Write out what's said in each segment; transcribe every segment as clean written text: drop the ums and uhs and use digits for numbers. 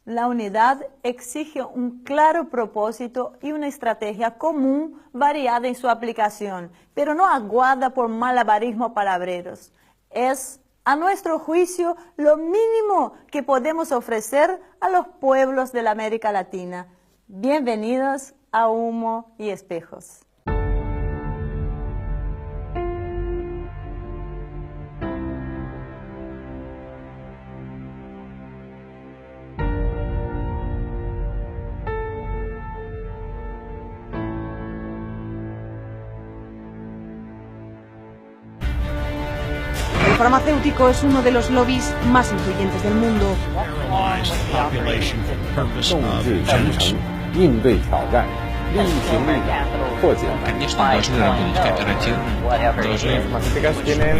La unidad exige un claro propósito y una estrategia común variada en su aplicación, pero no aguada por malabarismo palabreros. Es, a nuestro juicio, lo mínimo que podemos ofrecer a los pueblos de la América Latina. Bienvenidos a Humo y Espejos. El farmacéutico es uno de los lobbies más influyentes del mundo. 应对挑战，力行力量，破解。 Farmacéuticas tienen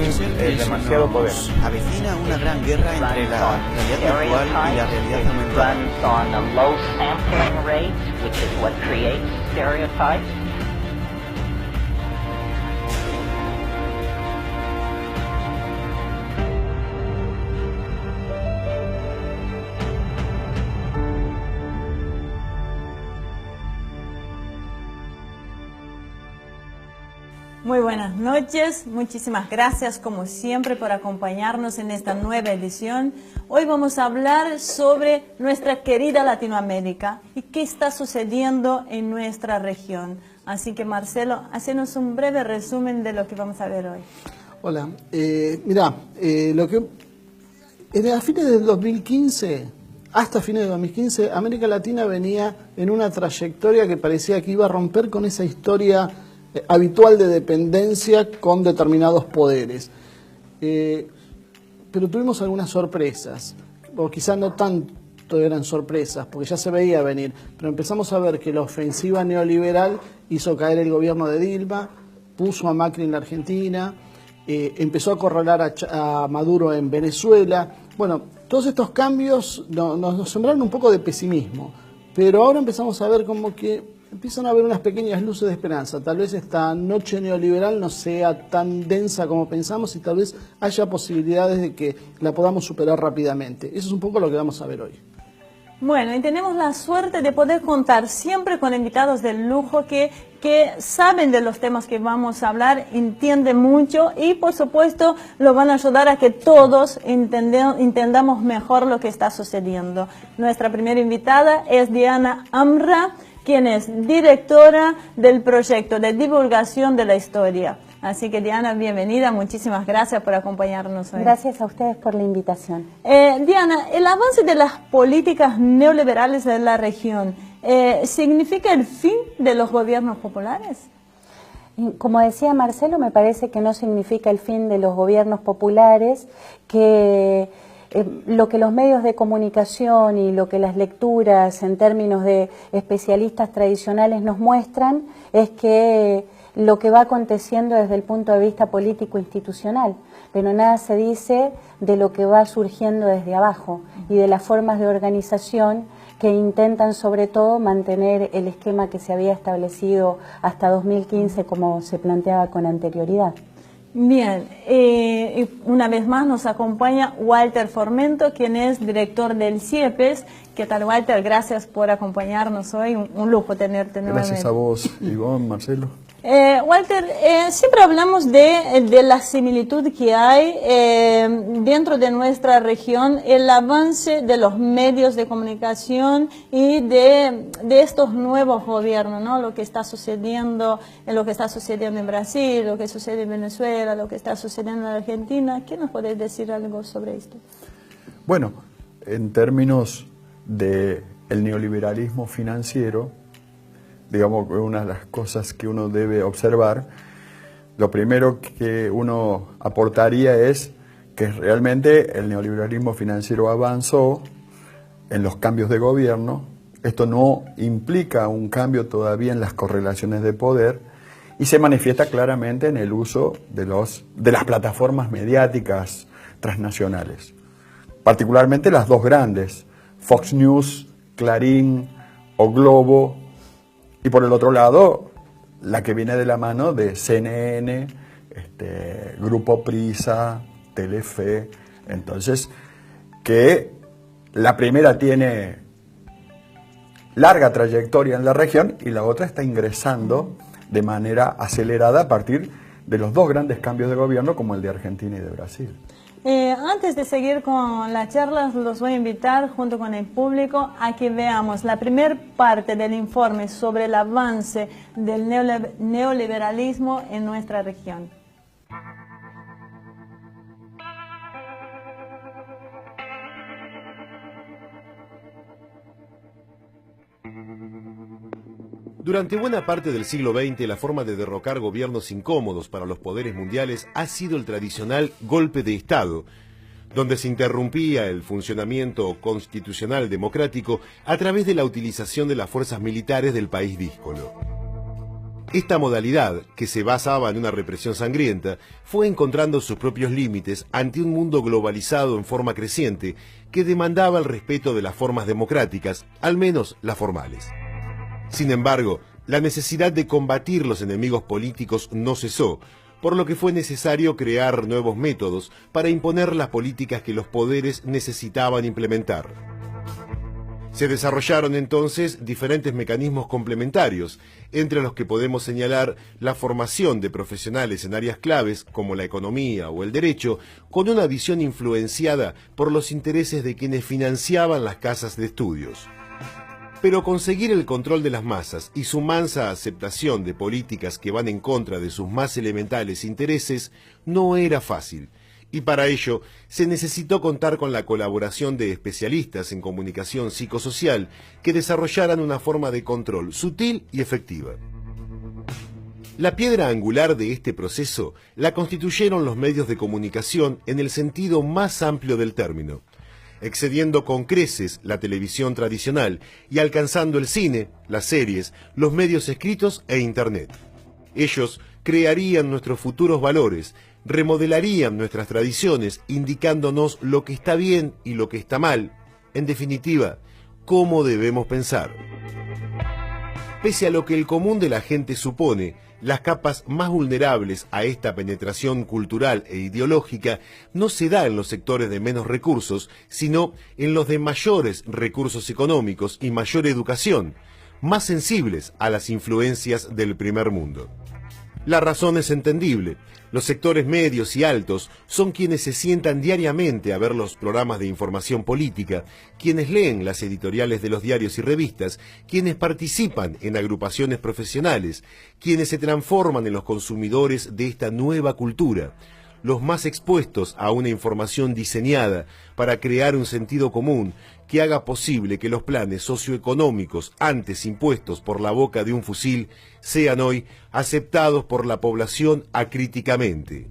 demasiado poder. Avecina una gran guerra entre la realidad virtual y la realidad aumentada. Muy buenas noches, muchísimas gracias como siempre por acompañarnos en esta nueva edición. Hoy vamos a hablar sobre nuestra querida Latinoamérica y qué está sucediendo en nuestra región. Así que Marcelo, hacenos un breve resumen de lo que vamos a ver hoy. Hola, a fines del 2015, hasta fines de 2015, América Latina venía en una trayectoria que parecía que iba a romper con esa historia habitual de dependencia con determinados poderes. Pero tuvimos algunas sorpresas, o quizás no tanto eran sorpresas, porque ya se veía venir, pero empezamos a ver que la ofensiva neoliberal hizo caer el gobierno de Dilma, puso a Macri en la Argentina, empezó a acorralar a Maduro en Venezuela. Bueno, todos estos cambios nos sembraron un poco de pesimismo, pero ahora empezamos a ver como que empiezan a haber unas pequeñas luces de esperanza. Tal vez esta noche neoliberal no sea tan densa como pensamos y tal vez haya posibilidades de que la podamos superar rápidamente. Eso es un poco lo que vamos a ver hoy. Bueno, y tenemos la suerte de poder contar siempre con invitados de lujo que saben de los temas que vamos a hablar, entienden mucho y por supuesto lo van a ayudar a que todos entendamos mejor lo que está sucediendo. Nuestra primera invitada es Diana Amra, quien es directora del proyecto de divulgación de la historia. Así que Diana, bienvenida, muchísimas gracias por acompañarnos hoy. Gracias a ustedes por la invitación. Diana, el avance de las políticas neoliberales de la región, ¿significa el fin de los gobiernos populares? Como decía Marcelo, me parece que no significa el fin de los gobiernos populares, que lo que los medios de comunicación y lo que las lecturas en términos de especialistas tradicionales nos muestran es que lo que va aconteciendo desde el punto de vista político institucional, pero nada se dice de lo que va surgiendo desde abajo y de las formas de organización que intentan sobre todo mantener el esquema que se había establecido hasta 2015 como se planteaba con anterioridad. Bien, una vez más nos acompaña Walter Formento, quien es director del CIEPES. ¿Qué tal, Walter? Gracias por acompañarnos hoy, un lujo tenerte nuevamente. Gracias a vos, Ivonne, Marcelo. Walter, siempre hablamos de la similitud que hay dentro de nuestra región, el avance de los medios de comunicación y de estos nuevos gobiernos, ¿no? Lo que está sucediendo en Brasil, lo que sucede en Venezuela, lo que está sucediendo en Argentina. ¿Qué nos podéis decir algo sobre esto? Bueno, en términos del neoliberalismo financiero, digamos que una de las cosas que uno debe observar, lo primero que uno aportaría es que realmente el neoliberalismo financiero avanzó en los cambios de gobierno. Esto no implica un cambio todavía en las correlaciones de poder y se manifiesta claramente en el uso de las plataformas mediáticas transnacionales, particularmente las dos grandes, Fox News, Clarín o Globo, y por el otro lado, la que viene de la mano de CNN, Grupo Prisa, Telefe. Entonces, que la primera tiene larga trayectoria en la región y la otra está ingresando de manera acelerada a partir de los dos grandes cambios de gobierno como el de Argentina y de Brasil. Antes de seguir con la charla, los voy a invitar junto con el público a que veamos la primera parte del informe sobre el avance del neoliberalismo en nuestra región. Durante buena parte del siglo XX, la forma de derrocar gobiernos incómodos para los poderes mundiales ha sido el tradicional golpe de Estado, donde se interrumpía el funcionamiento constitucional democrático a través de la utilización de las fuerzas militares del país díscolo. Esta modalidad, que se basaba en una represión sangrienta, fue encontrando sus propios límites ante un mundo globalizado en forma creciente que demandaba el respeto de las formas democráticas, al menos las formales. Sin embargo, la necesidad de combatir los enemigos políticos no cesó, por lo que fue necesario crear nuevos métodos para imponer las políticas que los poderes necesitaban implementar. Se desarrollaron entonces diferentes mecanismos complementarios, entre los que podemos señalar la formación de profesionales en áreas claves como la economía o el derecho, con una visión influenciada por los intereses de quienes financiaban las casas de estudios. Pero conseguir el control de las masas y su mansa aceptación de políticas que van en contra de sus más elementales intereses no era fácil, y para ello se necesitó contar con la colaboración de especialistas en comunicación psicosocial que desarrollaran una forma de control sutil y efectiva. La piedra angular de este proceso la constituyeron los medios de comunicación en el sentido más amplio del término, excediendo con creces la televisión tradicional y alcanzando el cine, las series, los medios escritos e Internet. Ellos crearían nuestros futuros valores, remodelarían nuestras tradiciones, indicándonos lo que está bien y lo que está mal, en definitiva, cómo debemos pensar. Pese a lo que el común de la gente supone, las capas más vulnerables a esta penetración cultural e ideológica no se da en los sectores de menos recursos, sino en los de mayores recursos económicos y mayor educación, más sensibles a las influencias del primer mundo. La razón es entendible. Los sectores medios y altos son quienes se sientan diariamente a ver los programas de información política, quienes leen las editoriales de los diarios y revistas, quienes participan en agrupaciones profesionales, quienes se transforman en los consumidores de esta nueva cultura, los más expuestos a una información diseñada para crear un sentido común que haga posible que los planes socioeconómicos antes impuestos por la boca de un fusil sean hoy aceptados por la población acríticamente.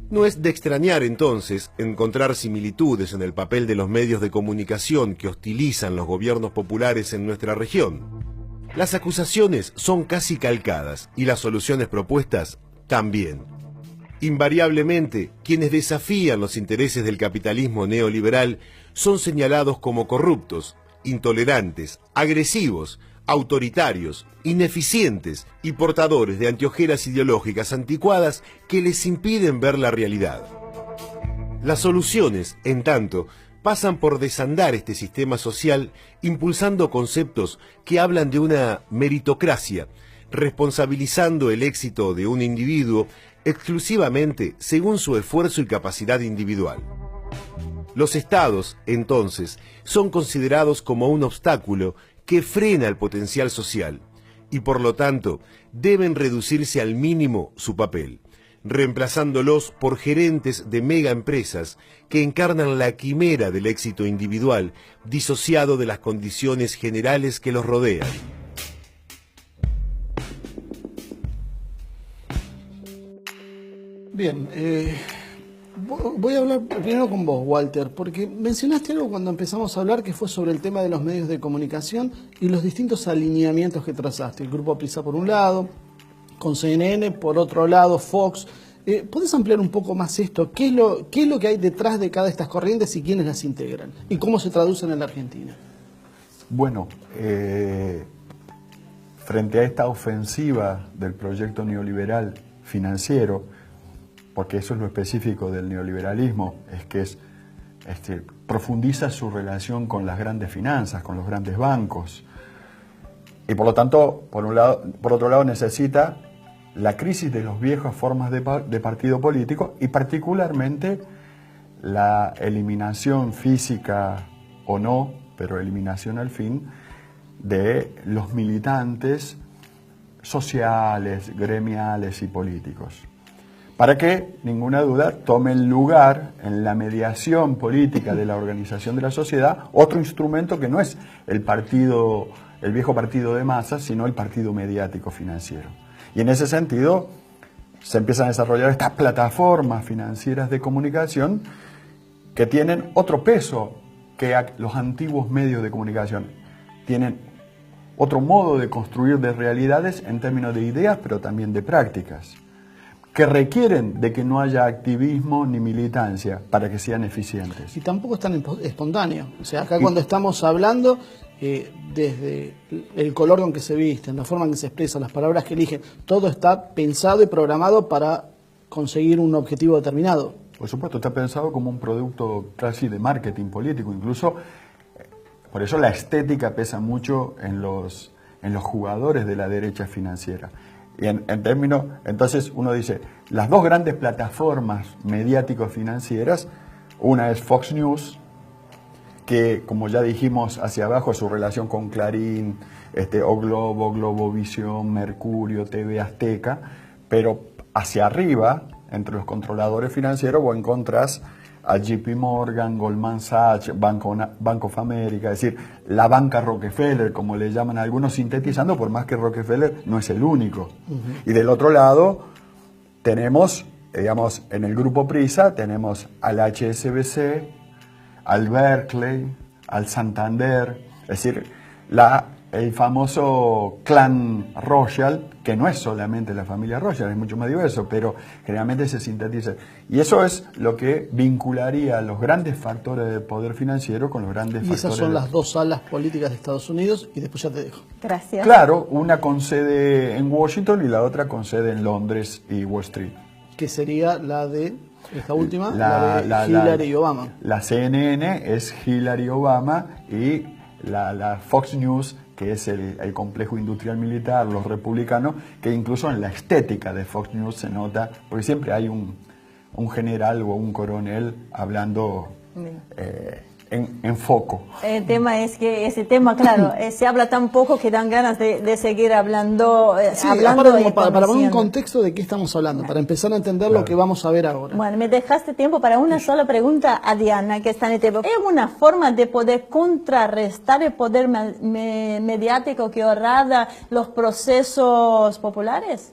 No es de extrañar entonces encontrar similitudes en el papel de los medios de comunicación que hostilizan los gobiernos populares en nuestra región. Las acusaciones son casi calcadas y las soluciones propuestas también. Invariablemente, quienes desafían los intereses del capitalismo neoliberal son señalados como corruptos, intolerantes, agresivos, autoritarios, ineficientes y portadores de anteojeras ideológicas anticuadas que les impiden ver la realidad. Las soluciones, en tanto, pasan por desandar este sistema social impulsando conceptos que hablan de una meritocracia, responsabilizando el éxito de un individuo exclusivamente según su esfuerzo y capacidad individual. Los estados, entonces, son considerados como un obstáculo que frena el potencial social y, por lo tanto, deben reducirse al mínimo su papel, reemplazándolos por gerentes de megaempresas que encarnan la quimera del éxito individual disociado de las condiciones generales que los rodean. Bien, voy a hablar primero con vos, Walter, porque mencionaste algo cuando empezamos a hablar que fue sobre el tema de los medios de comunicación y los distintos alineamientos que trazaste. El Grupo Prisa por un lado, con CNN, por otro lado Fox. ¿Podés ampliar un poco más esto? ¿Qué es lo que hay detrás de cada de estas corrientes y quiénes las integran? ¿Y cómo se traducen en la Argentina? Bueno, frente a esta ofensiva del proyecto neoliberal financiero, porque eso es lo específico del neoliberalismo, es que profundiza su relación con las grandes finanzas, con los grandes bancos, y por lo tanto, por otro lado, necesita la crisis de las viejas formas de partido político y particularmente la eliminación física o no, pero eliminación al fin, de los militantes sociales, gremiales y políticos. Para que, ninguna duda, tome el lugar en la mediación política de la organización de la sociedad otro instrumento que no es el viejo partido de masas, sino el partido mediático financiero. Y en ese sentido se empiezan a desarrollar estas plataformas financieras de comunicación que tienen otro peso que los antiguos medios de comunicación. Tienen otro modo de construir de realidades en términos de ideas, pero también de prácticas, que requieren de que no haya activismo ni militancia para que sean eficientes. Y tampoco es tan espontáneo. O sea, acá cuando estamos hablando, desde el color con que se visten, la forma en que se expresan, las palabras que eligen, todo está pensado y programado para conseguir un objetivo determinado. Por supuesto, está pensado como un producto casi de marketing político, incluso por eso la estética pesa mucho en los jugadores de la derecha financiera. Y en términos, entonces uno dice, las dos grandes plataformas mediáticos financieras, una es Fox News, que como ya dijimos hacia abajo, su relación con Clarín, O Globo, Globovisión, Mercurio, TV Azteca, pero hacia arriba, entre los controladores financieros, vos encontrás a JP Morgan, Goldman Sachs, Bank of America, es decir, la banca Rockefeller, como le llaman algunos, sintetizando, por más que Rockefeller no es el único. Y del otro lado tenemos, digamos, en el grupo Prisa, tenemos al HSBC, al Berkeley, al Santander, es decir, el famoso clan Rothschild, que no es solamente la familia Rothschild, es mucho más diverso, pero generalmente se sintetiza. Y eso es lo que vincularía los grandes factores de poder financiero con los grandes factores. Y esas son las dos alas políticas de Estados Unidos, y después ya te dejo. Gracias. Claro, una con sede en Washington y la otra con sede en Londres y Wall Street. Que sería la de, esta última, la de Hillary y Obama. La CNN es Hillary y Obama, y la Fox News, que es el complejo industrial militar, los republicanos, que incluso en la estética de Fox News se nota, porque siempre hay un general o un coronel hablando en foco. El tema es que ese tema, claro, se habla tan poco que dan ganas de seguir hablando. Sí, hablando para poner un contexto de qué estamos hablando, para empezar a entender lo que vamos a ver ahora. Bueno, me dejaste tiempo para una sola pregunta a Diana, que está en el tema. ¿Es una forma de poder contrarrestar el poder mediático que irradia los procesos populares?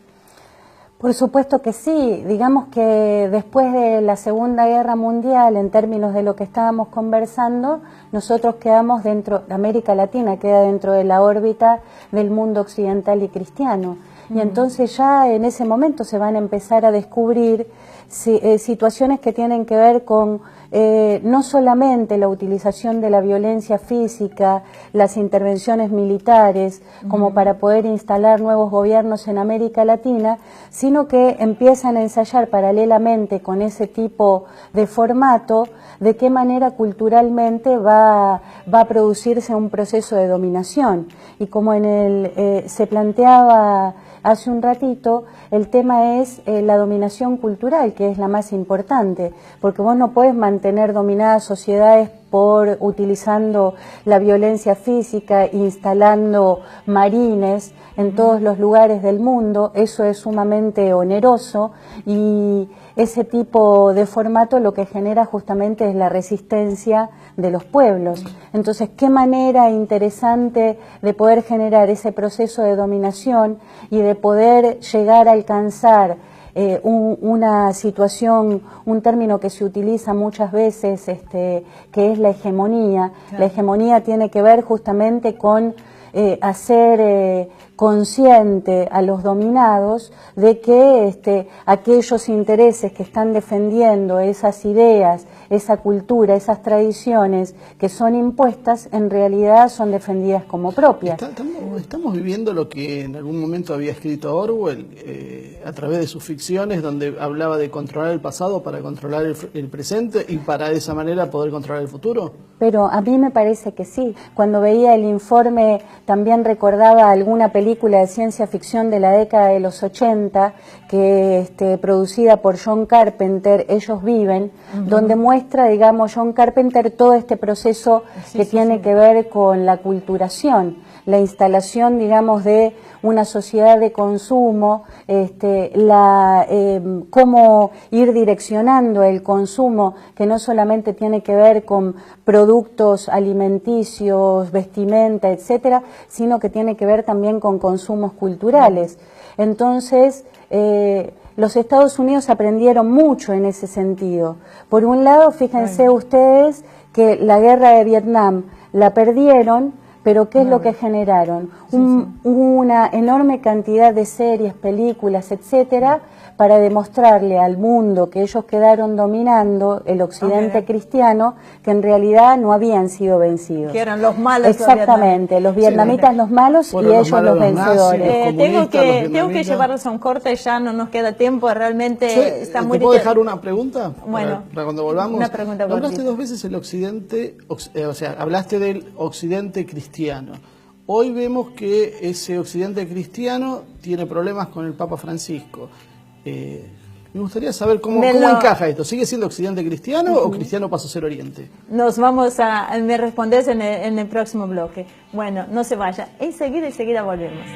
Por supuesto que sí. Digamos que después de la Segunda Guerra Mundial, en términos de lo que estábamos conversando, nosotros quedamos dentro, América Latina queda dentro de la órbita del mundo occidental y cristiano. Y entonces ya en ese momento se van a empezar a descubrir situaciones que tienen que ver con no solamente la utilización de la violencia física, las intervenciones militares, como para poder instalar nuevos gobiernos en América Latina, sino que empiezan a ensayar paralelamente con ese tipo de formato de qué manera culturalmente va a producirse un proceso de dominación. Y como se planteaba hace un ratito, el tema es la dominación cultural, que es la más importante, porque vos no podés mantener dominadas sociedades utilizando la violencia física, instalando marines en todos los lugares del mundo. Eso es sumamente oneroso, y ese tipo de formato lo que genera justamente es la resistencia de los pueblos. Entonces, qué manera interesante de poder generar ese proceso de dominación y de poder llegar a alcanzar una situación, un término que se utiliza muchas veces, que es la hegemonía. Claro. La hegemonía tiene que ver justamente con hacer consciente a los dominados de que aquellos intereses que están defendiendo esas ideas, esa cultura, esas tradiciones que son impuestas, en realidad son defendidas como propias. Estamos viviendo lo que en algún momento había escrito Orwell a través de sus ficciones, donde hablaba de controlar el pasado para controlar el presente y para de esa manera poder controlar el futuro. Pero a mí me parece que sí. Cuando veía el informe también recordaba alguna película de ciencia ficción de la década de los 80, que producida por John Carpenter, Ellos viven, donde muestra, digamos, John Carpenter todo este proceso que tiene que ver con la culturación, la instalación, digamos, de una sociedad de consumo, cómo ir direccionando el consumo, que no solamente tiene que ver con productos alimenticios, vestimenta, etcétera, sino que tiene que ver también con consumos culturales. Entonces, los Estados Unidos aprendieron mucho en ese sentido. Por un lado, fíjense ustedes que la guerra de Vietnam la perdieron, pero ¿qué es lo que generaron? Una enorme cantidad de series, películas, etcétera, para demostrarle al mundo que ellos quedaron dominando, el occidente cristiano, que en realidad no habían sido vencidos. Que eran los malos. Exactamente, los vietnamitas los malos y ellos los vencedores. Tengo que llevarlos a un corte, ya no nos queda tiempo, realmente está muy... ¿Te puedo dejar una pregunta? Bueno, para cuando volvamos. Una pregunta. Hablaste dos veces el occidente, hablaste del occidente cristiano. Hoy vemos que ese occidente cristiano tiene problemas con el Papa Francisco. Me gustaría saber cómo encaja esto. ¿Sigue siendo occidente cristiano o cristiano pasó a ser oriente? Me respondes en el próximo bloque. Bueno, no se vaya. Enseguida volvemos.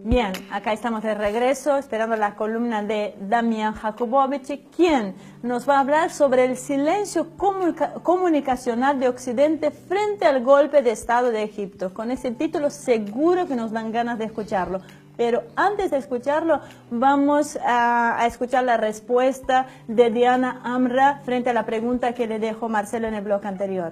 Bien, acá estamos de regreso, esperando la columna de Damian Jakubowicz, quien nos va a hablar sobre el silencio comunicacional de Occidente frente al golpe de Estado de Egipto. Con ese título seguro que nos dan ganas de escucharlo. Pero antes de escucharlo, vamos a escuchar la respuesta de Diana Amra frente a la pregunta que le dejó Marcelo en el bloque anterior.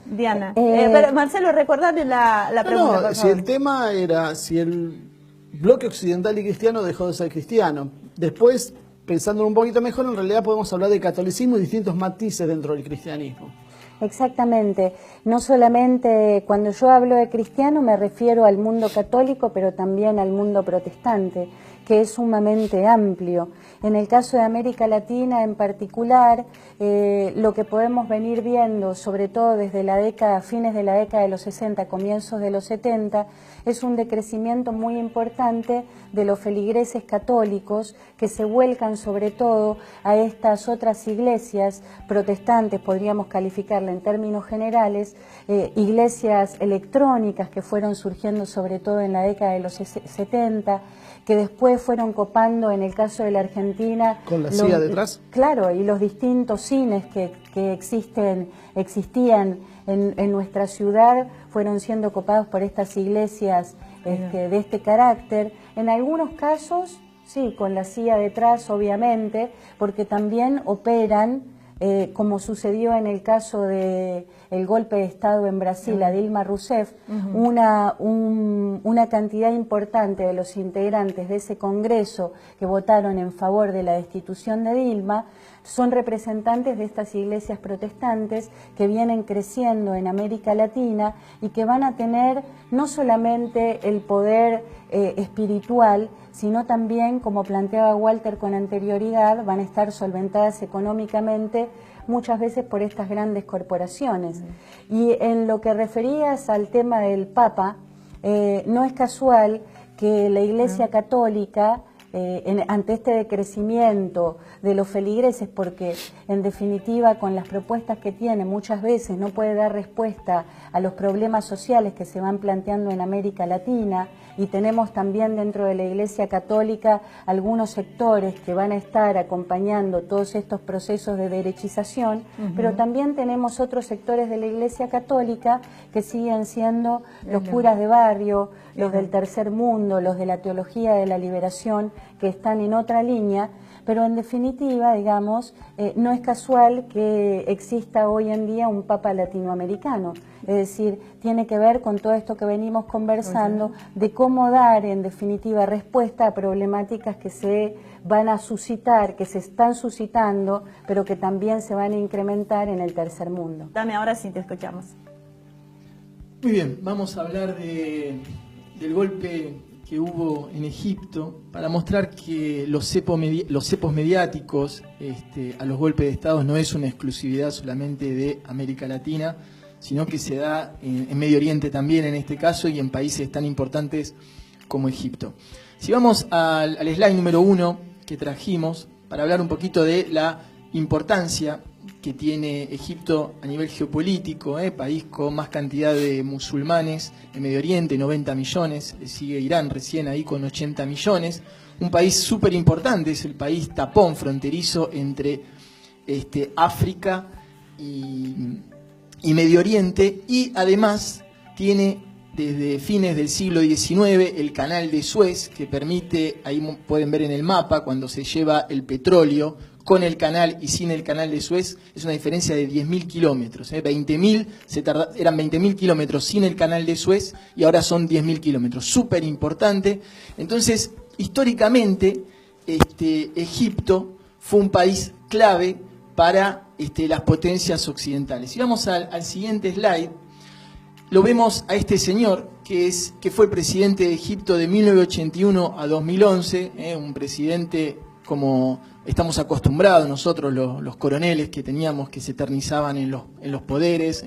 Diana, pero Marcelo, recordadle la pregunta, por si favor. el tema era si el bloque occidental y cristiano dejó de ser cristiano. Después, pensándolo un poquito mejor, en realidad podemos hablar de catolicismo y distintos matices dentro del cristianismo. Exactamente. No solamente cuando yo hablo de cristiano me refiero al mundo católico, pero también al mundo protestante, que es sumamente amplio. En el caso de América Latina en particular, lo que podemos venir viendo, sobre todo desde fines de la década de los 60, comienzos de los 70, es un decrecimiento muy importante de los feligreses católicos que se vuelcan sobre todo a estas otras iglesias protestantes, podríamos calificarla en términos generales, iglesias electrónicas que fueron surgiendo sobre todo en la década de los 70, que después fueron copando, en el caso de la Argentina... ¿Con la CIA detrás? Claro, y los distintos cines que existían en nuestra ciudad fueron siendo copados por estas iglesias de este carácter. En algunos casos, sí, con la CIA detrás, obviamente, porque también operan, como sucedió en el caso del golpe de Estado en Brasil a Dilma Rousseff, una cantidad importante de los integrantes de ese Congreso que votaron en favor de la destitución de Dilma son representantes de estas iglesias protestantes que vienen creciendo en América Latina y que van a tener no solamente el poder espiritual, sino también, como planteaba Walter con anterioridad, van a estar solventadas económicamente muchas veces por estas grandes corporaciones. Y en lo que referías al tema del Papa, no es casual que la Iglesia Católica ante este decrecimiento de los feligreses, porque en definitiva con las propuestas que tiene muchas veces no puede dar respuesta a los problemas sociales que se van planteando en América Latina, y tenemos también dentro de la Iglesia Católica algunos sectores que van a estar acompañando todos estos procesos de derechización, pero también tenemos otros sectores de la Iglesia Católica que siguen siendo los curas de barrio, los del tercer mundo, los de la teología de la liberación, que están en otra línea, pero en definitiva, digamos, no es casual que exista hoy en día un Papa latinoamericano. Es decir, tiene que ver con todo esto que venimos conversando, de cómo dar, en definitiva, respuesta a problemáticas que se van a suscitar, que se están suscitando, pero que también se van a incrementar en el tercer mundo. Dame, ahora sí te escuchamos. Muy bien, vamos a hablar del golpe que hubo en Egipto para mostrar que los cepos mediáticos a los golpes de Estado no es una exclusividad solamente de América Latina, sino que se da en Medio Oriente también en este caso y en países tan importantes como Egipto. Si vamos al slide número 1 que trajimos para hablar un poquito de la importancia que tiene Egipto a nivel geopolítico, país con más cantidad de musulmanes en Medio Oriente, 90 millones, le sigue Irán recién ahí con 80 millones, un país súper importante, es el país tapón fronterizo entre África y Medio Oriente, y además tiene desde fines del siglo XIX el canal de Suez, que permite, ahí pueden ver en el mapa, cuando se lleva el petróleo con el canal y sin el canal de Suez, es una diferencia de 10.000 kilómetros. 20.000, eran 20.000 kilómetros sin el canal de Suez y ahora son 10.000 kilómetros. Súper importante. Entonces, históricamente, Egipto fue un país clave para las potencias occidentales. Si vamos al siguiente slide, lo vemos a este señor que fue presidente de Egipto de 1981 a 2011, un presidente como estamos acostumbrados nosotros, los coroneles que teníamos, que se eternizaban en los poderes.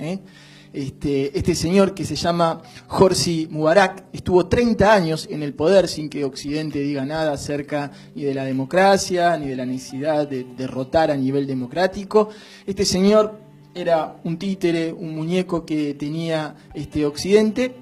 Este señor que se llama Hosni Mubarak estuvo 30 años en el poder sin que Occidente diga nada acerca ni de la democracia, ni de la necesidad de derrotar a nivel democrático. Este señor era un títere, un muñeco que tenía Occidente,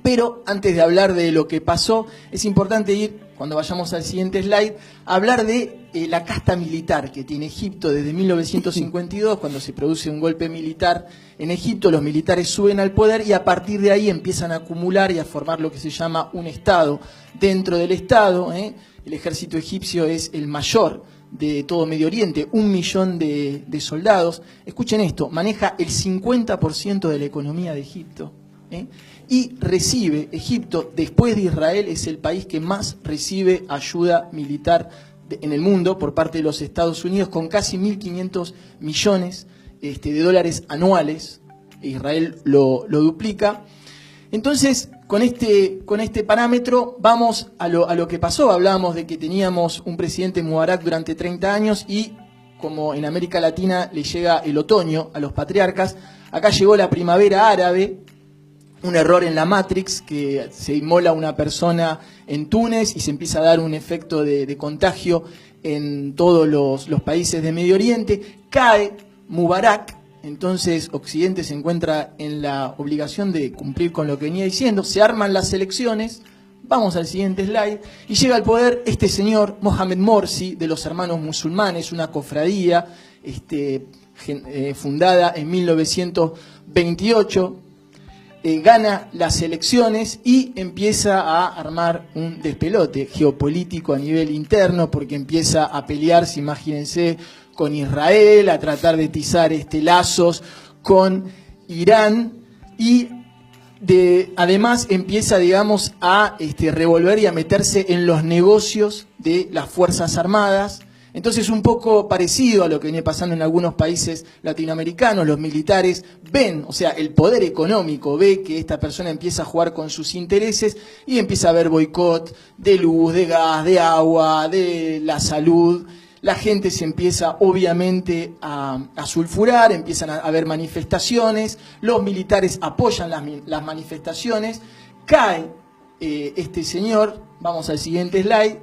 pero antes de hablar de lo que pasó, es importante ir, cuando vayamos al siguiente slide, a hablar de la casta militar que tiene Egipto desde 1952, cuando se produce un golpe militar en Egipto, los militares suben al poder y a partir de ahí empiezan a acumular y a formar lo que se llama un Estado. Dentro del Estado, el ejército egipcio es el mayor de todo Medio Oriente, 1 millón de soldados. Escuchen esto, maneja el 50% de la economía de Egipto. Y recibe, Egipto, después de Israel, es el país que más recibe ayuda militar en el mundo por parte de los Estados Unidos, con casi 1.500 millones de dólares anuales. Israel lo duplica. Entonces, con este parámetro vamos a lo que pasó. Hablábamos de que teníamos un presidente Mubarak durante 30 años y, como en América Latina le llega el otoño a los patriarcas, acá llegó la primavera árabe, un error en la Matrix, que se inmola una persona en Túnez y se empieza a dar un efecto de contagio en todos los países de Medio Oriente. Cae Mubarak, entonces Occidente se encuentra en la obligación de cumplir con lo que venía diciendo, se arman las elecciones, vamos al siguiente slide, y llega al poder este señor Mohamed Morsi, de los Hermanos Musulmanes, una cofradía fundada en 1928, gana las elecciones y empieza a armar un despelote geopolítico a nivel interno, porque empieza a pelearse, imagínense, con Israel, a tratar de tizar lazos con Irán y además empieza, digamos, a revolver y a meterse en los negocios de las Fuerzas Armadas. Entonces, un poco parecido a lo que viene pasando en algunos países latinoamericanos, los militares ven, o sea, el poder económico ve que esta persona empieza a jugar con sus intereses y empieza a haber boicot de luz, de gas, de agua, de la salud. La gente se empieza, obviamente, a sulfurar, empiezan a haber manifestaciones, los militares apoyan las manifestaciones, cae este señor, vamos al siguiente slide,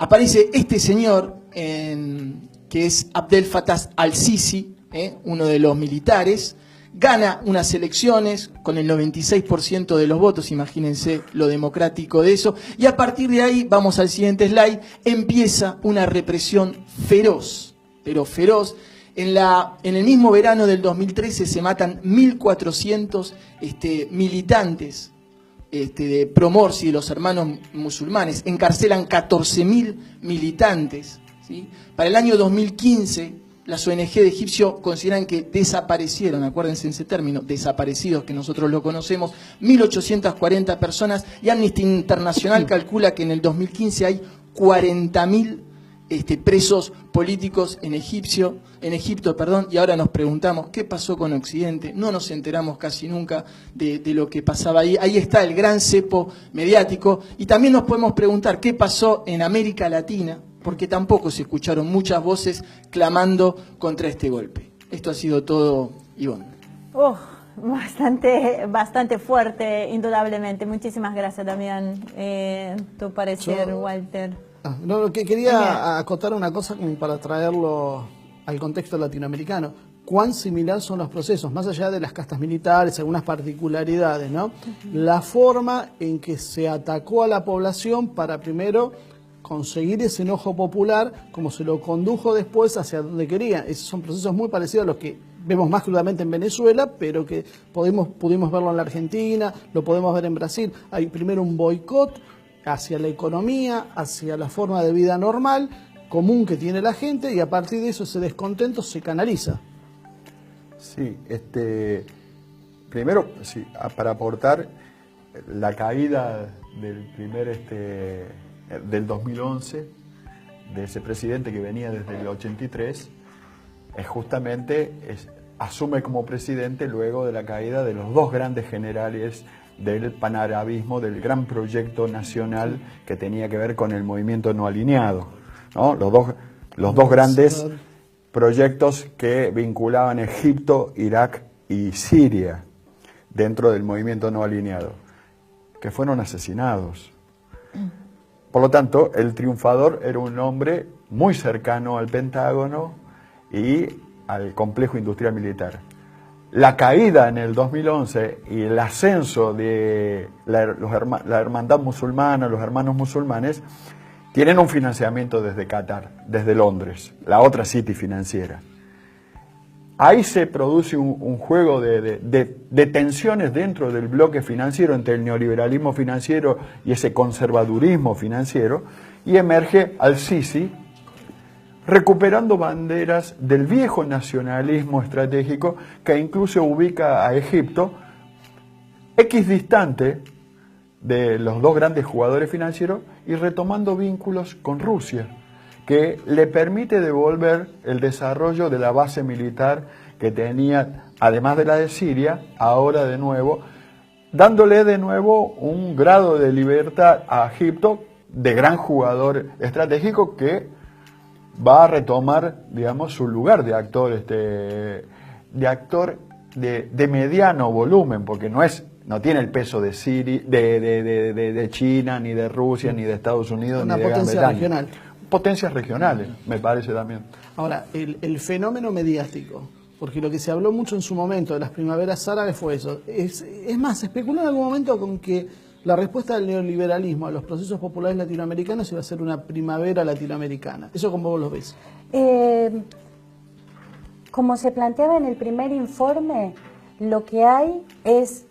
aparece este señor, que es Abdel Fattah al-Sisi, uno de los militares, gana unas elecciones con el 96% de los votos, imagínense lo democrático de eso, y a partir de ahí, vamos al siguiente slide, empieza una represión feroz, pero feroz. En el mismo verano del 2013 se matan 1.400 militantes de Pro-Morsi, de los hermanos musulmanes, encarcelan 14.000 militantes, ¿sí? Para el año 2015, las ONG de Egipcio consideran que desaparecieron, acuérdense ese término, desaparecidos, que nosotros lo conocemos, 1.840 personas, y Amnesty Internacional calcula que en el 2015 hay 40.000 presos políticos en Egipto, y ahora nos preguntamos qué pasó con Occidente. No nos enteramos casi nunca de lo que pasaba ahí. Ahí está el gran cepo mediático, y también nos podemos preguntar qué pasó en América Latina, porque tampoco se escucharon muchas voces clamando contra este golpe. Esto ha sido todo, Ivonne. Bastante fuerte, indudablemente. Muchísimas gracias, Damián. Tu parecer, Walter. Lo que quería acotar una cosa como para traerlo al contexto latinoamericano. Cuán similar son los procesos, más allá de las castas militares, algunas particularidades, ¿no? La forma en que se atacó a la población para primero conseguir ese enojo popular, como se lo condujo después hacia donde querían. Esos son procesos muy parecidos a los que vemos más crudamente en Venezuela, pero que pudimos verlo en la Argentina, lo podemos ver en Brasil. Hay primero un boicot hacia la economía, hacia la forma de vida normal, común que tiene la gente, y a partir de eso ese descontento se canaliza. Sí, primero, sí, para aportar, la caída del del 2011, de ese presidente que venía desde el 83, asume como presidente luego de la caída de los dos grandes generales del panarabismo, del gran proyecto nacional que tenía que ver con el movimiento no alineado, ¿no? Los dos grandes proyectos que vinculaban Egipto, Irak y Siria dentro del movimiento no alineado, que fueron asesinados. Por lo tanto, el triunfador era un hombre muy cercano al Pentágono y al complejo industrial militar. La caída en el 2011 y el ascenso de la hermandad musulmana, los hermanos musulmanes, tienen un financiamiento desde Qatar, desde Londres, la otra city financiera. Ahí se produce un juego de tensiones dentro del bloque financiero entre el neoliberalismo financiero y ese conservadurismo financiero, y emerge al-Sisi recuperando banderas del viejo nacionalismo estratégico que incluso ubica a Egipto equidistante de los dos grandes jugadores financieros y retomando vínculos con Rusia, que le permite devolver el desarrollo de la base militar que tenía, además de la de Siria, ahora de nuevo, dándole de nuevo un grado de libertad a Egipto de gran jugador estratégico que va a retomar, digamos, su lugar de actor, de mediano volumen, porque no tiene el peso de China, ni de Rusia, ni de Estados Unidos, una ni de Gran potencia Bretaña. regional. Potencias regionales, me parece también. Ahora, el fenómeno mediático, porque lo que se habló mucho en su momento de las primaveras árabes fue eso. Es más, se especuló en algún momento con que la respuesta del neoliberalismo a los procesos populares latinoamericanos iba a ser una primavera latinoamericana. ¿Eso cómo vos lo ves? Como se planteaba en el primer informe, lo que hay es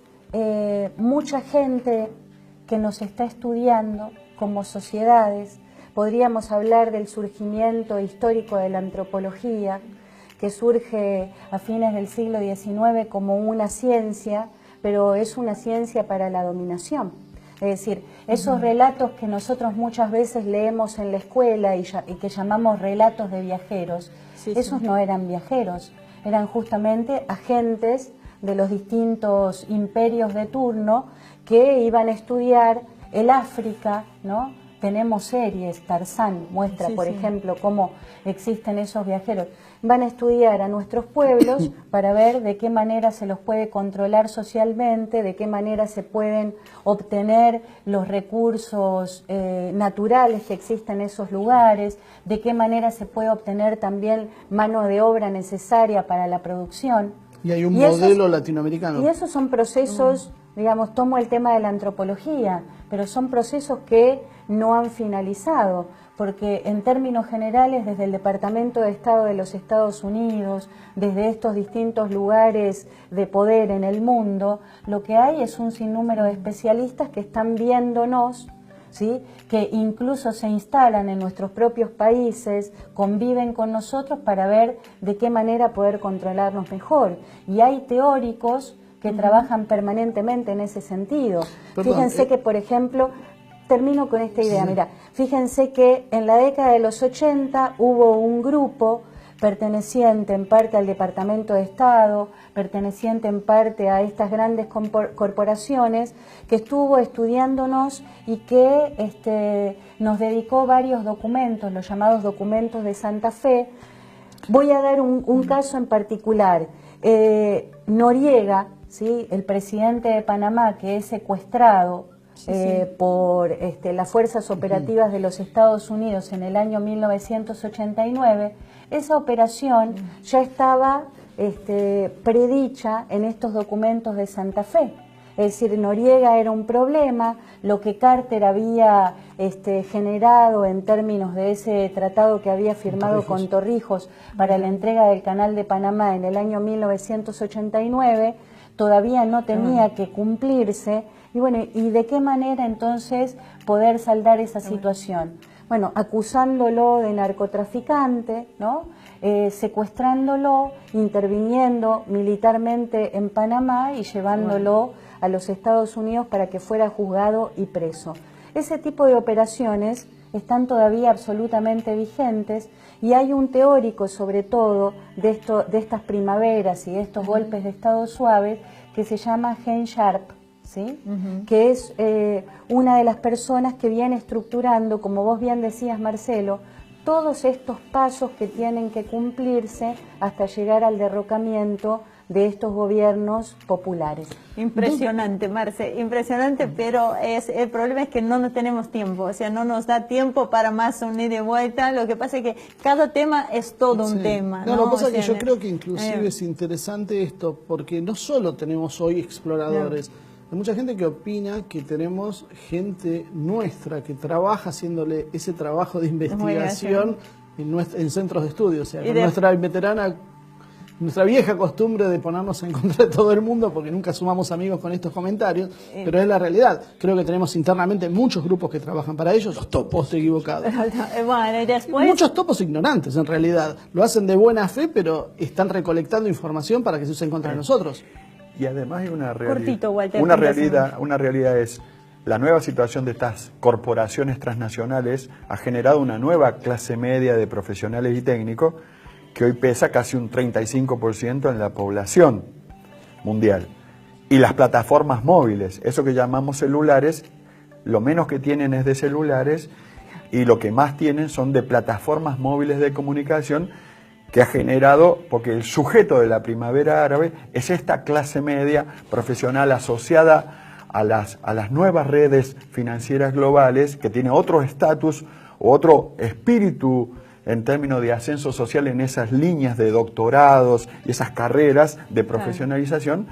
mucha gente que nos está estudiando como sociedades. Podríamos hablar del surgimiento histórico de la antropología, que surge a fines del siglo XIX como una ciencia, pero es una ciencia para la dominación. Es decir, esos relatos que nosotros muchas veces leemos en la escuela y que llamamos relatos de viajeros, esos no eran viajeros, eran justamente agentes de los distintos imperios de turno que iban a estudiar el África, ¿no? tenemos series, Tarzán muestra, Sí, por sí. ejemplo, cómo existen esos viajeros. Van a estudiar a nuestros pueblos para ver de qué manera se los puede controlar socialmente, de qué manera se pueden obtener los recursos naturales que existen en esos lugares, de qué manera se puede obtener también mano de obra necesaria para la producción. Y hay un Y esos- modelo latinoamericano. Y esos son procesos, digamos, tomo el tema de la antropología, pero son procesos que no han finalizado, porque en términos generales, desde el Departamento de Estado de los Estados Unidos, desde estos distintos lugares de poder en el mundo, lo que hay es un sinnúmero de especialistas que están viéndonos, ¿sí?, que incluso se instalan en nuestros propios países, conviven con nosotros para ver de qué manera poder controlarnos mejor. Y hay teóricos que trabajan permanentemente en ese sentido. Perdón, Fíjense que, por ejemplo, termino con esta idea, mira, fíjense que en la década de los 80 hubo un grupo perteneciente en parte al Departamento de Estado, perteneciente en parte a estas grandes corporaciones, que estuvo estudiándonos y que nos dedicó varios documentos, los llamados documentos de Santa Fe. Voy a dar un caso en particular. Noriega, ¿sí?, el presidente de Panamá, que es secuestrado por las fuerzas operativas de los Estados Unidos en el año 1989, esa operación ya estaba predicha en estos documentos de Santa Fe. Es decir, Noriega era un problema, lo que Carter había generado en términos de ese tratado que había firmado con Torrijos para la entrega del Canal de Panamá en el año 1989, todavía no tenía que cumplirse. Y bueno, ¿y de qué manera entonces poder saldar esa situación? Bueno, acusándolo de narcotraficante, ¿no? Secuestrándolo, interviniendo militarmente en Panamá y llevándolo a los Estados Unidos para que fuera juzgado y preso. Ese tipo de operaciones están todavía absolutamente vigentes y hay un teórico, sobre todo, de estas primaveras y de estos golpes de Estado suaves, que se llama Hen Sharp, ¿sí? Que es una de las personas que viene estructurando, como vos bien decías, Marcelo, todos estos pasos que tienen que cumplirse hasta llegar al derrocamiento de estos gobiernos populares. Impresionante, Marce, impresionante, pero el problema es que no tenemos tiempo, o sea, no nos da tiempo para más un ida y vuelta. Lo que pasa es que cada tema es todo un tema. No, lo que pasa es que yo creo que inclusive inclusive es interesante esto, porque no solo tenemos hoy exploradores, hay mucha gente que opina que tenemos gente nuestra que trabaja haciéndole ese trabajo de investigación en centros de estudio, o sea, con nuestra vieja costumbre de ponernos en contra de todo el mundo porque nunca sumamos amigos con estos comentarios, pero es la realidad. Creo que tenemos internamente muchos grupos que trabajan para ellos. Los topos. Estoy equivocado. Bueno, y después... Muchos topos ignorantes, en realidad. Lo hacen de buena fe, pero están recolectando información para que se use en contra de nosotros. Y además hay una Cortito, Walter, realidad. Una realidad es la nueva situación de estas corporaciones transnacionales ha generado una nueva clase media de profesionales y técnicos que hoy pesa casi un 35% en la población mundial. Y las plataformas móviles, eso que llamamos celulares, lo menos que tienen es de celulares y lo que más tienen son de plataformas móviles de comunicación que ha generado, porque el sujeto de la primavera árabe es esta clase media profesional asociada a las nuevas redes financieras globales, que tiene otro estatus, otro espíritu en términos de ascenso social en esas líneas de doctorados y esas carreras de profesionalización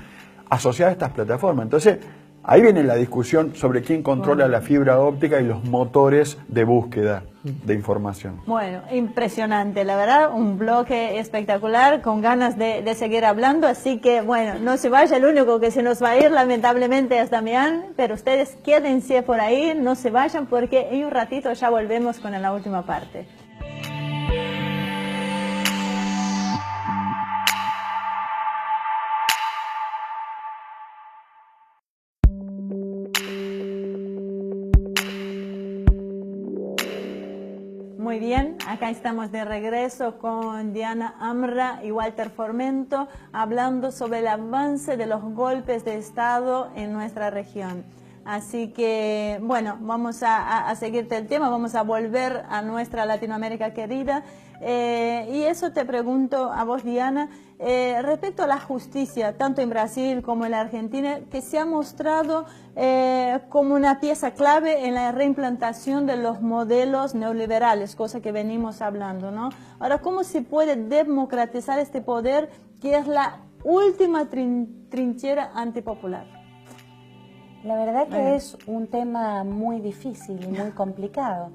asociadas a estas plataformas. Entonces, ahí viene la discusión sobre quién controla la fibra óptica y los motores de búsqueda de información. Bueno, impresionante, la verdad, un bloque espectacular, con ganas de seguir hablando, así que bueno, no se vaya, el único que se nos va a ir lamentablemente es Damián, pero ustedes quédense por ahí, no se vayan porque en un ratito ya volvemos con la última parte. Muy bien, acá estamos de regreso con Diana Amra y Walter Formento hablando sobre el avance de los golpes de Estado en nuestra región. Así que, bueno, vamos a seguirte el tema, vamos a volver a nuestra Latinoamérica querida. Y eso te pregunto a vos, Diana, respecto a la justicia, tanto en Brasil como en la Argentina, que se ha mostrado como una pieza clave en la reimplantación de los modelos neoliberales, cosa que venimos hablando, ¿no? Ahora, ¿cómo se puede democratizar este poder que es la última trinchera antipopular? La verdad que es un tema muy difícil y muy complicado,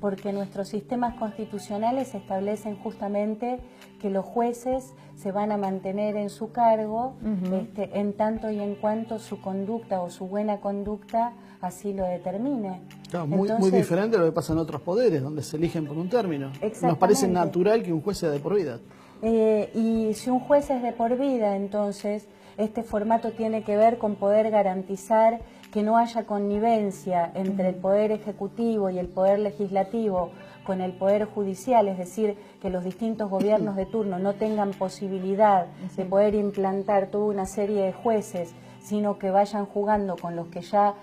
porque nuestros sistemas constitucionales establecen justamente que los jueces se van a mantener en su cargo en tanto y en cuanto su conducta o su buena conducta así lo determine. Claro, muy diferente a lo que pasa en otros poderes, donde se eligen por un término. Nos parece natural que un juez sea de por vida. Y si un juez es de por vida, entonces este formato tiene que ver con poder garantizar que no haya connivencia entre el Poder Ejecutivo y el Poder Legislativo con el Poder Judicial, es decir, que los distintos gobiernos de turno no tengan posibilidad de poder implantar toda una serie de jueces, sino que vayan jugando con los que ya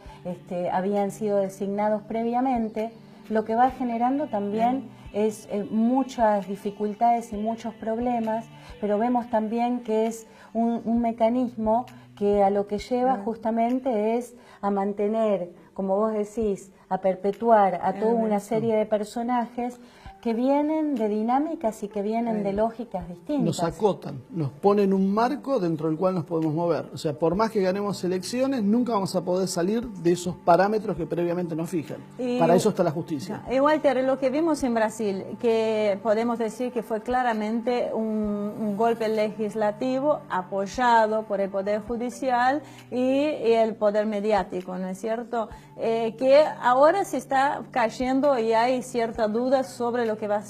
habían sido designados previamente, lo que va generando también es muchas dificultades y muchos problemas, pero vemos también que es un mecanismo que a lo que lleva justamente es a mantener, como vos decís, a perpetuar a toda una serie de personajes que vienen de dinámicas y que vienen de lógicas distintas. Nos acotan, nos ponen un marco dentro del cual nos podemos mover. O sea, por más que ganemos elecciones, nunca vamos a poder salir de esos parámetros que previamente nos fijan. Para eso está la justicia. Walter, lo que vimos en Brasil, que podemos decir que fue claramente un golpe legislativo apoyado por el Poder Judicial y el Poder Mediático, ¿no es cierto? Que ahora se está cayendo y hay cierta duda sobre lo que va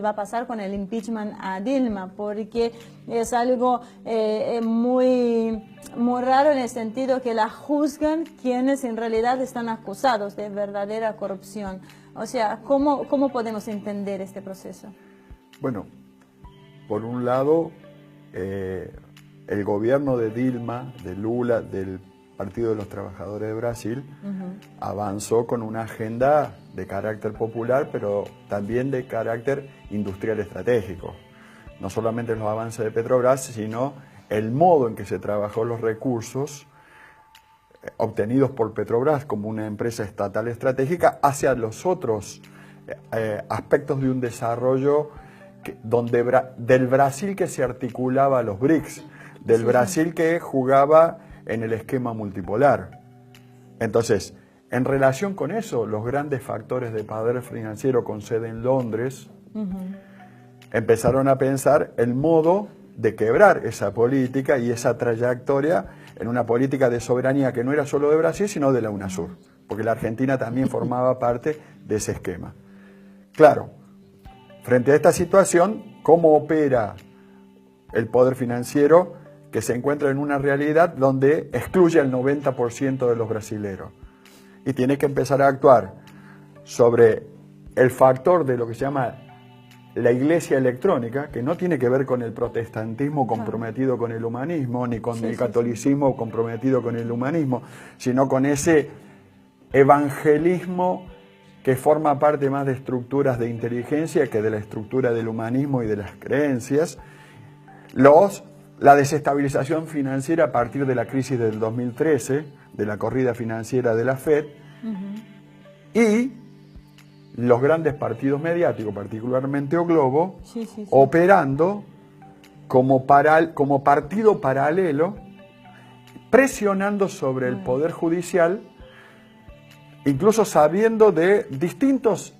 a pasar con el impeachment a Dilma, porque es algo muy raro en el sentido que la juzgan quienes en realidad están acusados de verdadera corrupción. O sea, ¿cómo podemos entender este proceso? Bueno, por un lado, el gobierno de Dilma, de Lula, del Partido de los Trabajadores de Brasil, avanzó con una agenda de carácter popular, pero también de carácter industrial estratégico. No solamente los avances de Petrobras, sino el modo en que se trabajó los recursos obtenidos por Petrobras como una empresa estatal estratégica hacia los otros aspectos de un desarrollo del Brasil que se articulaba a los BRICS, del Brasil que jugaba en el esquema multipolar. Entonces, en relación con eso, los grandes factores de poder financiero con sede en Londres empezaron a pensar el modo de quebrar esa política y esa trayectoria en una política de soberanía que no era solo de Brasil, sino de la UNASUR, porque la Argentina también formaba parte de ese esquema. Claro, frente a esta situación, ¿cómo opera el poder financiero que se encuentra en una realidad donde excluye al 90% de los brasileros? Y tiene que empezar a actuar sobre el factor de lo que se llama la iglesia electrónica, que no tiene que ver con el protestantismo comprometido con el humanismo, ni con el catolicismo comprometido con el humanismo, sino con ese evangelismo que forma parte más de estructuras de inteligencia que de la estructura del humanismo y de las creencias. La desestabilización financiera a partir de la crisis del 2013, de la corrida financiera de la FED, y los grandes partidos mediáticos, particularmente O Globo, operando como partido paralelo, presionando sobre el Poder Judicial, incluso sabiendo de distintos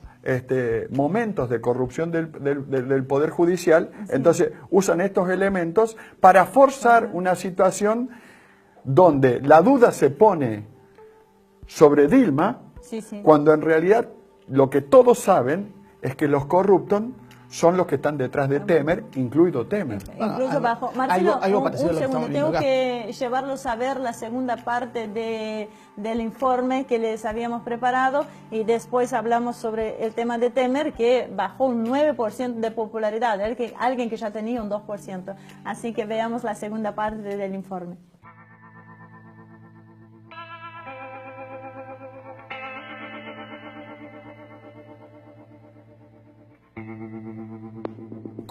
momentos de corrupción del Poder Judicial. Entonces usan estos elementos para forzar una situación donde la duda se pone sobre Dilma, cuando en realidad lo que todos saben es que los corruptos son los que están detrás de Temer, incluido Temer. Incluso bajo... Marcelo, un segundo, tengo acá. que llevarlos a ver la segunda parte del informe que les habíamos preparado y después hablamos sobre el tema de Temer, que bajó un 9% de popularidad, alguien que ya tenía un 2%. Así que veamos la segunda parte del informe.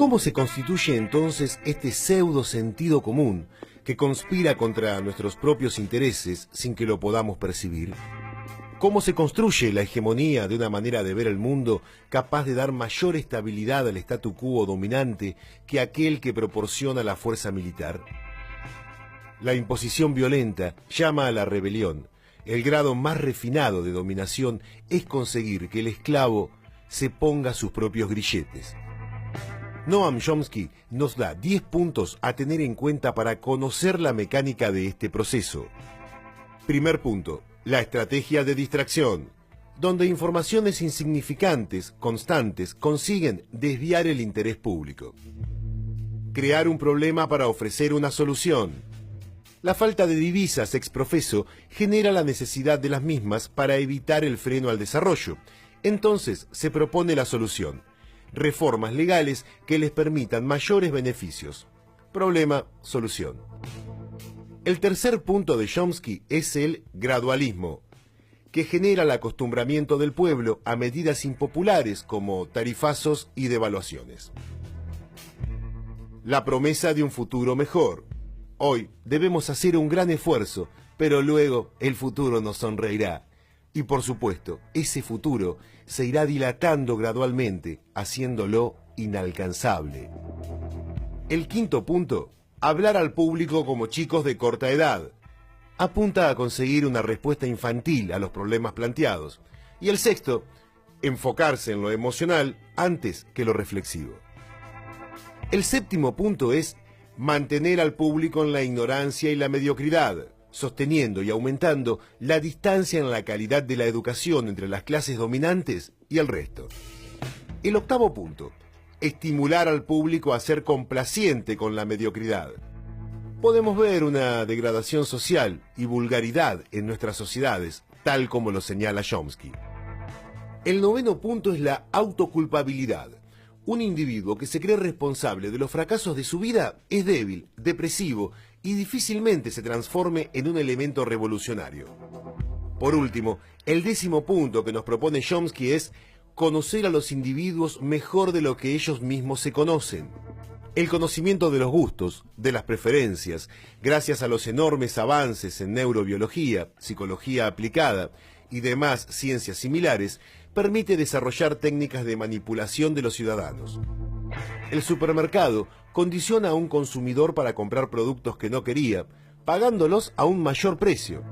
¿Cómo se constituye entonces este pseudo sentido común que conspira contra nuestros propios intereses sin que lo podamos percibir? ¿Cómo se construye la hegemonía de una manera de ver el mundo capaz de dar mayor estabilidad al statu quo dominante que aquel que proporciona la fuerza militar? La imposición violenta llama a la rebelión. El grado más refinado de dominación es conseguir que el esclavo se ponga sus propios grilletes. Noam Chomsky nos da 10 puntos a tener en cuenta para conocer la mecánica de este proceso. Primer punto. La estrategia de distracción, donde informaciones insignificantes, constantes, consiguen desviar el interés público. Crear un problema para ofrecer una solución. La falta de divisas ex profeso genera la necesidad de las mismas para evitar el freno al desarrollo. Entonces se propone la solución: reformas legales que les permitan mayores beneficios. Problema, solución. El tercer punto de Chomsky es el gradualismo, que genera el acostumbramiento del pueblo a medidas impopulares como tarifazos y devaluaciones. La promesa de un futuro mejor. Hoy debemos hacer un gran esfuerzo, pero luego el futuro nos sonreirá. Y por supuesto, ese futuro se irá dilatando gradualmente, haciéndolo inalcanzable. El quinto punto: hablar al público como chicos de corta edad. Apunta a conseguir una respuesta infantil a los problemas planteados. Y el sexto: enfocarse en lo emocional antes que lo reflexivo. El séptimo punto es mantener al público en la ignorancia y la mediocridad, sosteniendo y aumentando la distancia en la calidad de la educación entre las clases dominantes y el resto. El octavo punto: estimular al público a ser complaciente con la mediocridad. Podemos ver una degradación social y vulgaridad en nuestras sociedades, tal como lo señala Chomsky. El noveno punto es la autoculpabilidad. Un individuo que se cree responsable de los fracasos de su vida es débil, depresivo y difícilmente se transforme en un elemento revolucionario. Por último, el 10º punto que nos propone Chomsky es conocer a los individuos mejor de lo que ellos mismos se conocen. El conocimiento de los gustos, de las preferencias, gracias a los enormes avances en neurobiología, psicología aplicada y demás ciencias similares, permite desarrollar técnicas de manipulación de los ciudadanos. El supermercado condiciona a un consumidor para comprar productos que no quería, pagándolos a un mayor precio.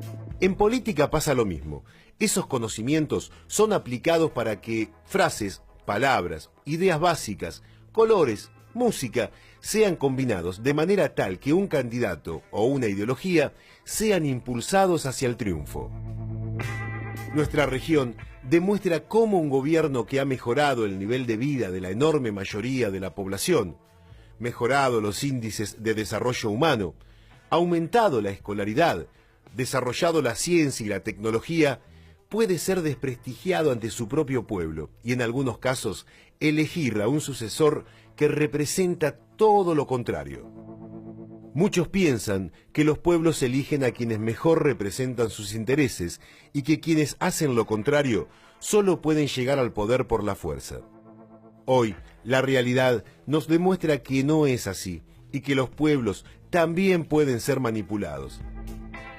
En política pasa lo mismo. Esos conocimientos son aplicados para que frases, palabras, ideas básicas, colores, música, sean combinados de manera tal que un candidato o una ideología sean impulsados hacia el triunfo. Nuestra región demuestra cómo un gobierno que ha mejorado el nivel de vida de la enorme mayoría de la población, mejorado los índices de desarrollo humano, aumentado la escolaridad, desarrollado la ciencia y la tecnología, puede ser desprestigiado ante su propio pueblo y en algunos casos elegir a un sucesor que representa todo lo contrario. Muchos piensan que los pueblos eligen a quienes mejor representan sus intereses y que quienes hacen lo contrario solo pueden llegar al poder por la fuerza. Hoy, la realidad nos demuestra que no es así y que los pueblos también pueden ser manipulados.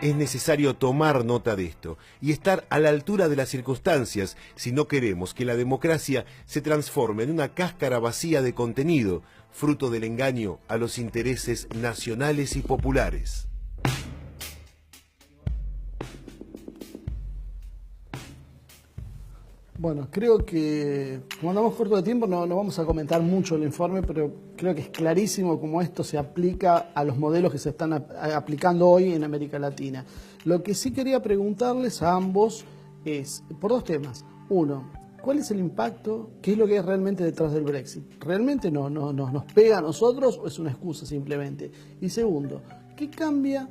Es necesario tomar nota de esto y estar a la altura de las circunstancias si no queremos que la democracia se transforme en una cáscara vacía de contenido, fruto del engaño a los intereses nacionales y populares. Bueno, creo que como andamos corto de tiempo no vamos a comentar mucho el informe, pero creo que es clarísimo cómo esto se aplica a los modelos que se están aplicando hoy en América Latina. Lo que sí quería preguntarles a ambos es por dos temas. Uno, ¿cuál es el impacto? ¿Qué es lo que hay realmente detrás del Brexit? ¿Realmente nos pega a nosotros o es una excusa simplemente? Y segundo, ¿qué cambia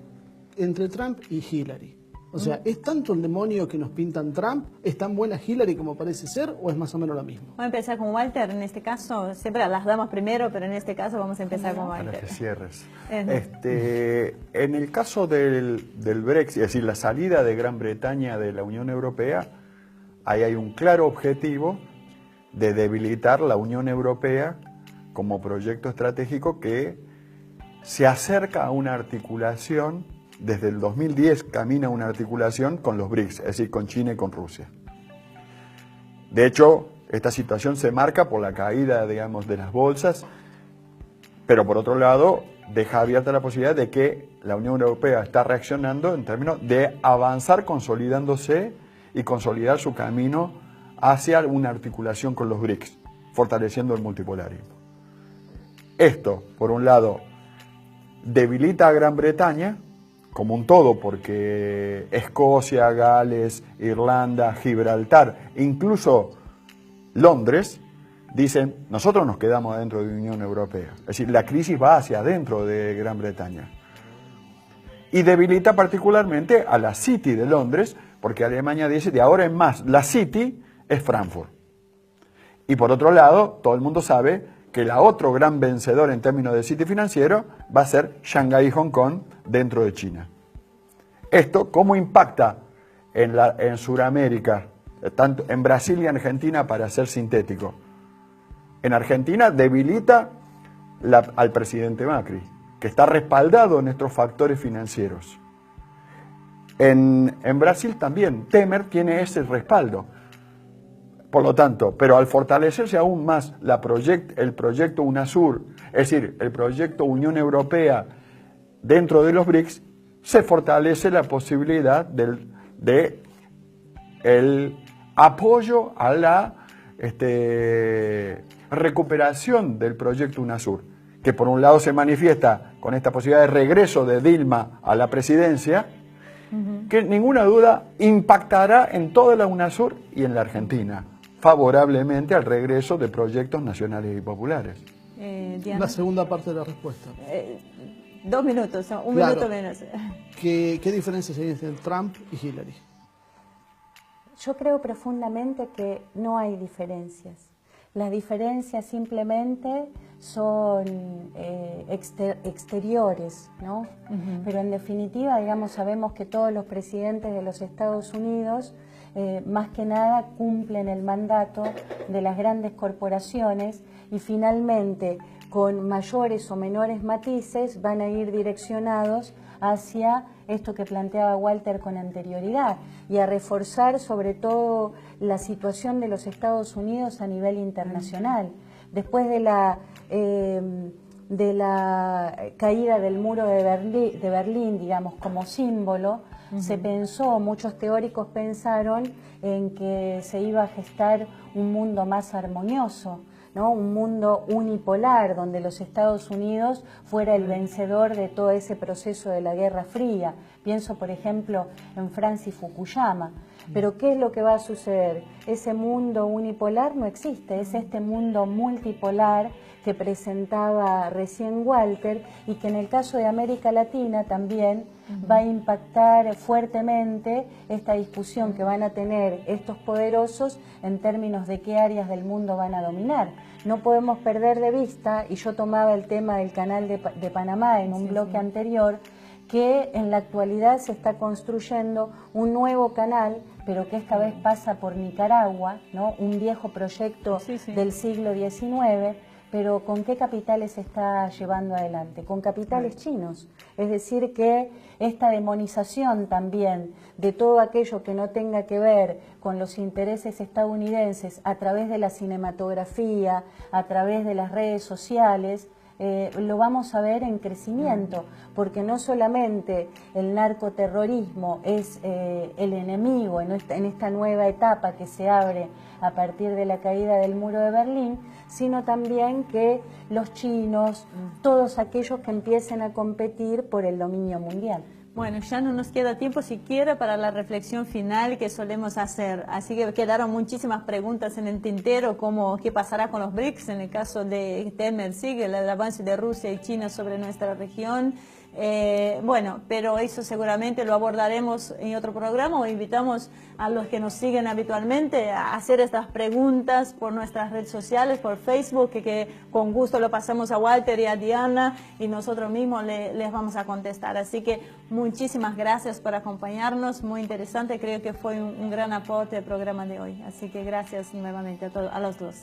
entre Trump y Hillary? O sea, ¿es tanto el demonio que nos pintan Trump? ¿Es tan buena Hillary como parece ser o es más o menos lo mismo? Voy a empezar con Walter en este caso. Siempre las damas primero, pero en este caso vamos a empezar con Walter. Para que cierres. En el caso del Brexit, es decir, la salida de Gran Bretaña de la Unión Europea, ahí hay un claro objetivo de debilitar la Unión Europea como proyecto estratégico que se acerca a una articulación, desde el 2010 camina una articulación con los BRICS, es decir, con China y con Rusia. De hecho, esta situación se marca por la caída, digamos, de las bolsas, pero por otro lado deja abierta la posibilidad de que la Unión Europea está reaccionando en términos de avanzar consolidándose y consolidar su camino hacia una articulación con los BRICS, fortaleciendo el multipolarismo. Esto, por un lado, debilita a Gran Bretaña como un todo, porque Escocia, Gales, Irlanda, Gibraltar, incluso Londres, dicen, nosotros nos quedamos dentro de la Unión Europea. Es decir, la crisis va hacia adentro de Gran Bretaña. Y debilita particularmente a la City de Londres, porque Alemania dice, de ahora en más, la City es Frankfurt. Y por otro lado, todo el mundo sabe que la otro gran vencedor en términos de City financiero va a ser Shanghái y Hong Kong dentro de China. Esto, ¿cómo impacta en Sudamérica, tanto en Brasil y Argentina, para ser sintético? En Argentina debilita al presidente Macri, que está respaldado en estos factores financieros. En Brasil también, Temer tiene ese respaldo. Por lo tanto, pero al fortalecerse aún más el proyecto UNASUR, es decir, el proyecto Unión Europea dentro de los BRICS, se fortalece la posibilidad de el apoyo a la recuperación del proyecto UNASUR, que por un lado se manifiesta con esta posibilidad de regreso de Dilma a la presidencia, que ninguna duda impactará en toda la UNASUR y en la Argentina, favorablemente al regreso de proyectos nacionales y populares. Diana. La segunda parte de la respuesta. 2 minutos, un Claro. minuto menos. ¿Qué diferencias hay entre Trump y Hillary? Yo creo profundamente que no hay diferencias. Las diferencias simplemente son exteriores, ¿no? Pero en definitiva, digamos, sabemos que todos los presidentes de los Estados Unidos, más que nada, cumplen el mandato de las grandes corporaciones y finalmente, con mayores o menores matices, van a ir direccionados hacia esto que planteaba Walter con anterioridad y a reforzar sobre todo la situación de los Estados Unidos a nivel internacional. Después de la caída del muro de Berlín, digamos, como símbolo, se pensó, muchos teóricos pensaron en que se iba a gestar un mundo más armonioso, ¿no? Un mundo unipolar donde los Estados Unidos fuera el vencedor de todo ese proceso de la Guerra Fría. Pienso, por ejemplo, en Francis Fukuyama. Pero ¿qué es lo que va a suceder? Ese mundo unipolar no existe, es este mundo multipolar que presentaba recién Walter y que en el caso de América Latina también va a impactar fuertemente esta discusión que van a tener estos poderosos en términos de qué áreas del mundo van a dominar. No podemos perder de vista, y yo tomaba el tema del canal de Panamá en un bloque anterior, que en la actualidad se está construyendo un nuevo canal, pero que esta vez pasa por Nicaragua, ¿no? Un viejo proyecto del siglo XIX, pero ¿con qué capitales se está llevando adelante? Con capitales chinos. Es decir, que esta demonización también de todo aquello que no tenga que ver con los intereses estadounidenses a través de la cinematografía, a través de las redes sociales, lo vamos a ver en crecimiento, porque no solamente el narcoterrorismo es el enemigo en esta nueva etapa que se abre a partir de la caída del muro de Berlín, sino también que los chinos, todos aquellos que empiecen a competir por el dominio mundial. Bueno, ya no nos queda tiempo siquiera para la reflexión final que solemos hacer, así que quedaron muchísimas preguntas en el tintero, como qué pasará con los BRICS en el caso de Temer, sigue el avance de Rusia y China sobre nuestra región. Bueno, pero eso seguramente lo abordaremos en otro programa, o invitamos a los que nos siguen habitualmente a hacer estas preguntas por nuestras redes sociales, por Facebook, que con gusto lo pasamos a Walter y a Diana y nosotros mismos les vamos a contestar. Así que muchísimas gracias por acompañarnos, muy interesante, creo que fue un gran aporte al programa de hoy. Así que gracias nuevamente a los dos.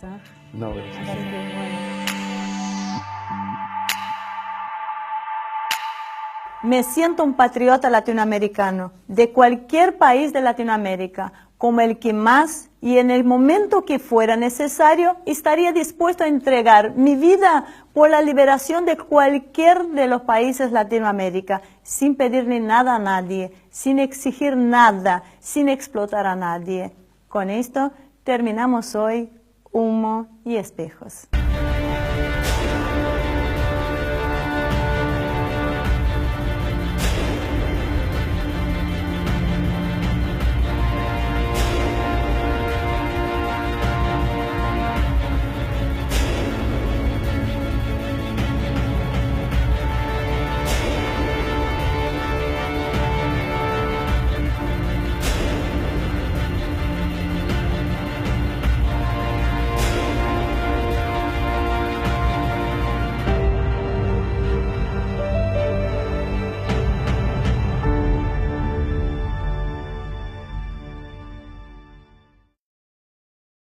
No, gracias. Así que, bueno. Me siento un patriota latinoamericano, de cualquier país de Latinoamérica, como el que más y en el momento que fuera necesario estaría dispuesto a entregar mi vida por la liberación de cualquier de los países de Latinoamérica, sin pedirle nada a nadie, sin exigir nada, sin explotar a nadie. Con esto terminamos hoy Humo y Espejos.